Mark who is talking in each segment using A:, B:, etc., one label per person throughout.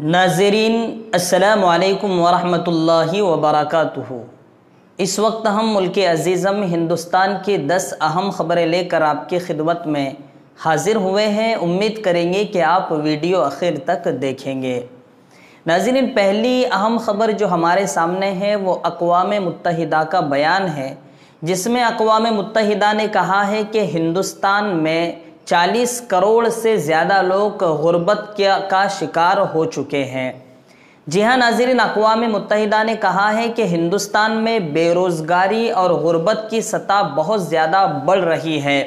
A: नाज़रीन अस्सलामु अलैकुम वरहमतुल्लाहि वबरकातुहू। इस वक्त हम मुल्क अज़ीज़म हिंदुस्तान की 10 अहम ख़बरें लेकर आपकी खिदमत में हाज़िर हुए हैं। उम्मीद करेंगे कि आप वीडियो आखिर तक देखेंगे। नाज़रीन, पहली अहम ख़बर जो हमारे सामने है वो अक़वाम मुत्तहिदा का बयान है, जिसमें अक़वाम मुत्तहिदा ने कहा है कि हिंदुस्तान में 40 करोड़ से ज़्यादा लोग गुर्बत का शिकार हो चुके हैं। जी हाँ नाज़रीन, अक़वाम मुत्तहिदा ने कहा है कि हिंदुस्तान में बेरोज़गारी और गुर्बत की सतह बहुत ज़्यादा बढ़ रही है,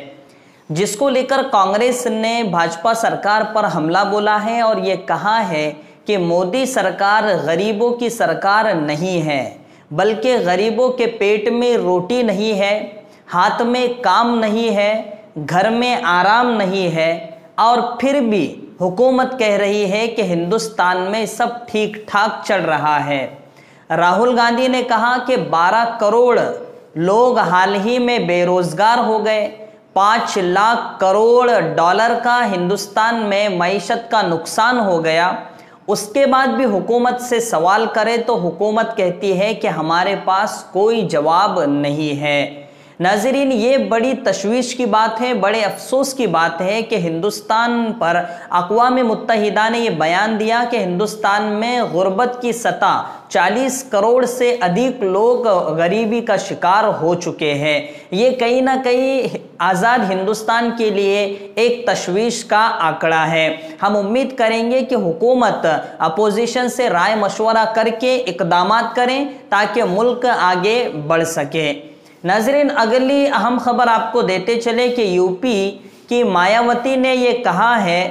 A: जिसको लेकर कांग्रेस ने भाजपा सरकार पर हमला बोला है और ये कहा है कि मोदी सरकार गरीबों की सरकार नहीं है, बल्कि गरीबों के पेट में रोटी नहीं है, हाथ में काम नहीं है, घर में आराम नहीं है, और फिर भी हुकूमत कह रही है कि हिंदुस्तान में सब ठीक ठाक चल रहा है। राहुल गांधी ने कहा कि 12 करोड़ लोग हाल ही में बेरोजगार हो गए, 5 लाख करोड़ डॉलर का हिंदुस्तान में मईशत का नुकसान हो गया। उसके बाद भी हुकूमत से सवाल करें तो हुकूमत कहती है कि हमारे पास कोई जवाब नहीं है। नाज़रीन, ये बड़ी तशवीश की बात है, बड़े अफसोस की बात है कि हिंदुस्तान पर अक़वाम मुत्तहिदा ने ये बयान दिया कि हिंदुस्तान में गुर्बत की सतह 40 करोड़ से अधिक लोग गरीबी का शिकार हो चुके हैं। ये कहीं ना कहीं आज़ाद हिंदुस्तान के लिए एक तशवीश का आंकड़ा है। हम उम्मीद करेंगे कि हुकूमत अपोजिशन से राय मशवरा करके इक़दामात करें ताकि मुल्क आगे बढ़ सके। नाज़रीन, अगली अहम खबर आपको देते चले कि यूपी की मायावती ने ये कहा है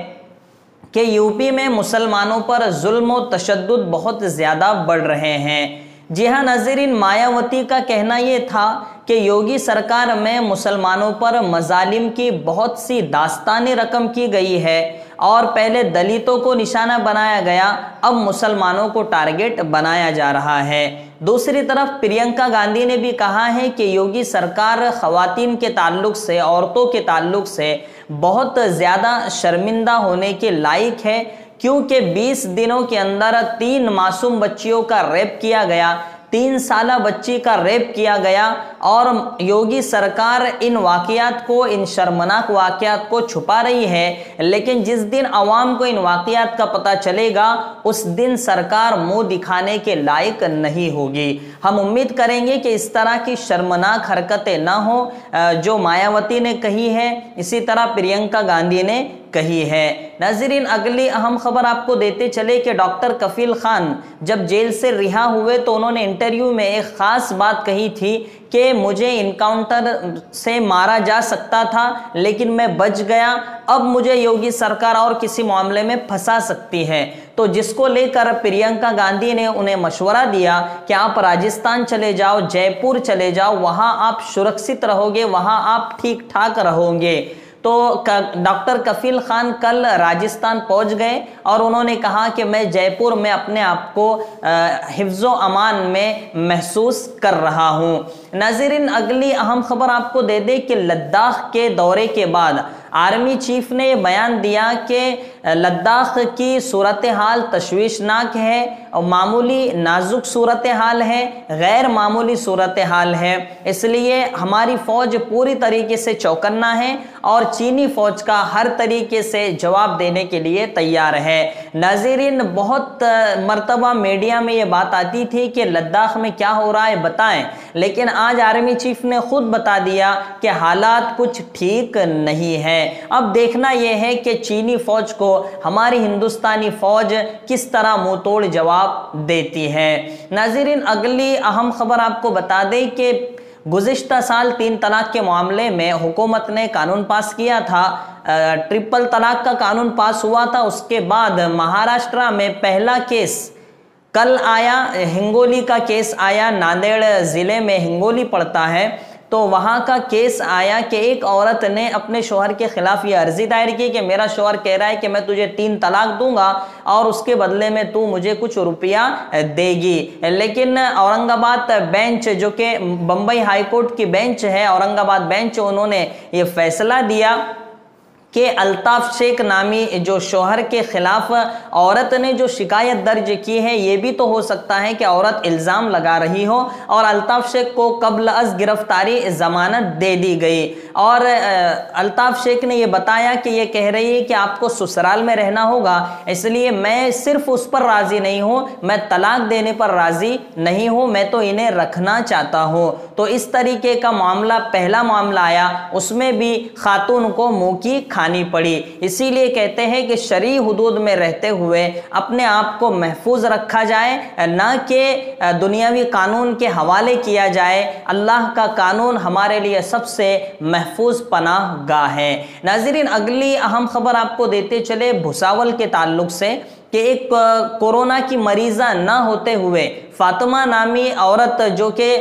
A: कि यूपी में मुसलमानों पर जुल्म और तशद्दुद बहुत ज़्यादा बढ़ रहे हैं। जी हाँ नाज़रीन, मायावती का कहना ये था कि योगी सरकार में मुसलमानों पर मजालिम की बहुत सी दास्तानी रकम की गई है और पहले दलितों को निशाना बनाया गया, अब मुसलमानों को टारगेट बनाया जा रहा है। दूसरी तरफ प्रियंका गांधी ने भी कहा है कि योगी सरकार ख़वातीन के ताल्लुक से, औरतों के ताल्लुक से बहुत ज़्यादा शर्मिंदा होने के लायक है, क्योंकि 20 दिनों के अंदर 3 मासूम बच्चियों का रेप किया गया, 3 साला बच्ची का रेप किया गया और योगी सरकार इन वाक़यात को, इन शर्मनाक वाक़यात को छुपा रही है। लेकिन जिस दिन अवाम को इन वाक़यात का पता चलेगा उस दिन सरकार मुंह दिखाने के लायक नहीं होगी। हम उम्मीद करेंगे कि इस तरह की शर्मनाक हरकतें ना हो जो मायावती ने कही है, इसी तरह प्रियंका गांधी ने कही है। नाज़रीन, अगली अहम खबर आपको देते चले कि डॉक्टर कफील खान जब जेल से रिहा हुए तो उन्होंने इंटरव्यू में एक ख़ास बात कही थी कि मुझे इनकाउंटर से मारा जा सकता था लेकिन मैं बच गया, अब मुझे योगी सरकार और किसी मामले में फंसा सकती है। तो जिसको लेकर प्रियंका गांधी ने उन्हें मशवरा दिया कि आप राजस्थान चले जाओ, जयपुर चले जाओ, वहाँ आप सुरक्षित रहोगे, वहाँ आप ठीक ठाक रहोगे। तो डॉक्टर कफील खान कल राजस्थान पहुंच गए और उन्होंने कहा कि मैं जयपुर में अपने आप को हिफ्ज़ो अमान में महसूस कर रहा हूं। नाज़रीन, अगली अहम खबर आपको दे दे कि लद्दाख के दौरे के बाद आर्मी चीफ ने बयान दिया कि लद्दाख की सूरत हाल तशवीशनाक है और मामूली नाजुक सूरत हाल है, गैर मामूली सूरत हाल है, इसलिए हमारी फ़ौज पूरी तरीके से चौकन्ना है और चीनी फ़ौज का हर तरीके से जवाब देने के लिए तैयार है। नाज़रीन, बहुत मरतबा मीडिया में ये बात आती थी कि लद्दाख में क्या हो रहा है बताएं, लेकिन आज आर्मी चीफ ने खुद बता दिया कि हालात कुछ ठीक नहीं है। अब देखना यह है कि चीनी फ़ौज को हमारी हिंदुस्तानी फ़ौज किस तरह मुंह तोड़ जवाब देती है। नाज़रीन, अगली अहम खबर आपको बता दें कि गुज़िश्ता साल 3 तलाक के मामले में हुकूमत ने कानून पास किया था, ट्रिपल तलाक का कानून पास हुआ था। उसके बाद महाराष्ट्र में पहला केस कल आया, हिंगोली का केस आया, नांदेड़ ज़िले में हिंगोली पड़ता है, तो वहाँ का केस आया कि एक औरत ने अपने शौहर के खिलाफ ये अर्जी दायर की कि मेरा शौहर कह रहा है कि मैं तुझे 3 तलाक दूंगा और उसके बदले में तू मुझे कुछ रुपया देगी। लेकिन औरंगाबाद बेंच, जो कि बम्बई हाई कोर्ट की बेंच है, औरंगाबाद बेंच, उन्होंने ये फैसला दिया कि अल्ताफ शेख नामी जो शौहर के खिलाफ औरत ने जो शिकायत दर्ज की है, ये भी तो हो सकता है कि औरत इल्ज़ाम लगा रही हो और अल्ताफ शेख को कब्ल अज़ गिरफ्तारी ज़मानत दे दी गई और अल्ताफ शेख ने ये बताया कि ये कह रही है कि आपको ससुराल में रहना होगा, इसलिए मैं सिर्फ उस पर राज़ी नहीं हूँ, मैं तलाक देने पर राज़ी नहीं हूँ, मैं तो इन्हें रखना चाहता हूँ। तो इस तरीके का मामला, पहला मामला आया, उसमें भी खातून को मुँह की खानी पड़ी। इसीलिए कहते हैं कि शरई हुदूद में रहते हुए अपने आप को महफूज रखा जाए, ना कि दुनियावी कानून के हवाले किया जाए। अल्लाह का कानून हमारे लिए सबसे महफूज पनाह गाह है। नाज़रीन, अगली अहम खबर आपको देते चले भुसावल के ताल्लुक से कि एक कोरोना की मरीज़ा ना होते हुए फातिमा नामी औरत जो कि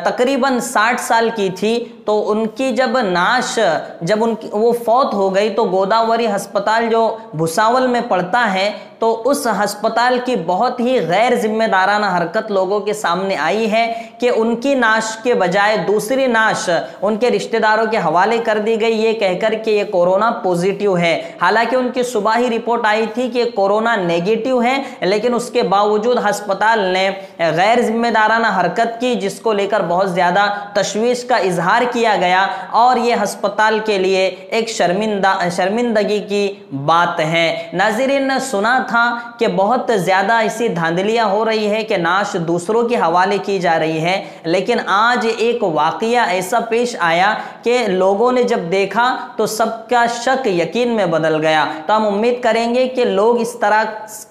A: तकरीबन 60 साल की थी, तो उनकी जब उनकी वो फौत हो गई तो गोदावरी अस्पताल जो भुसावल में पड़ता है, तो उस अस्पताल की बहुत ही गैर जिम्मेदाराना हरकत लोगों के सामने आई है कि उनकी नाश के बजाय दूसरी नाश उनके रिश्तेदारों के हवाले कर दी गई, ये कहकर कि ये कोरोना पॉजिटिव है। हालांकि उनकी सुबह ही रिपोर्ट आई थी कि कोरोना नेगेटिव है, लेकिन उसके बावजूद अस्पताल ने गैर जिम्मेदाराना हरकत की, जिसको लेकर बहुत ज़्यादा तशवीश का इजहार किया गया और ये अस्पताल के लिए एक शर्मिंदगी की बात है। नाज़रीन, सुना था कि बहुत ज़्यादा ऐसी धांधलियाँ हो रही है कि नाश दूसरों के हवाले की जा रही है, लेकिन आज एक वाक़या ऐसा पेश आया कि लोगों ने जब देखा तो सबका शक यकीन में बदल गया। तो हम उम्मीद करेंगे कि लोग इस तरह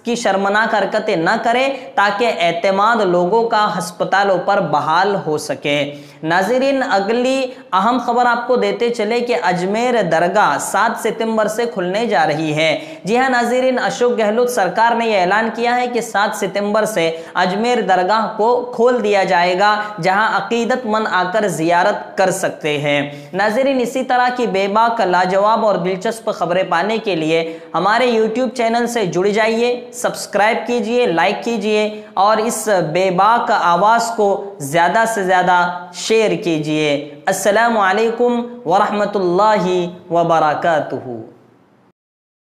A: की शर्मनाक हरकतें न करें ताकि एतमाद लोगों का अस्पतालों पर बहाल हो सके। नाज़रीन, अगली अहम खबर आपको देते चले कि अजमेर दरगाह 7 सितंबर से खुलने जा रही है। जी हाँ नाज़रीन, अशोक गहलोत सरकार ने यह ऐलान किया है कि 7 सितंबर से अजमेर दरगाह को खोल दिया जाएगा, जहां अकीदतमंद आकर जियारत कर सकते हैं। नाज़रीन, इसी तरह की बेबाक, लाजवाब और दिलचस्प खबरें पाने के लिए हमारे YouTube चैनल से जुड़ जाइए, सब्सक्राइब कीजिए, लाइक कीजिए और इस बेबाक आवाज़ को ज़्यादा से ज़्यादा शेयर कीजिए। अस्सलामु अलैकुम व रहमतुल्लाहि व बरकातुहू।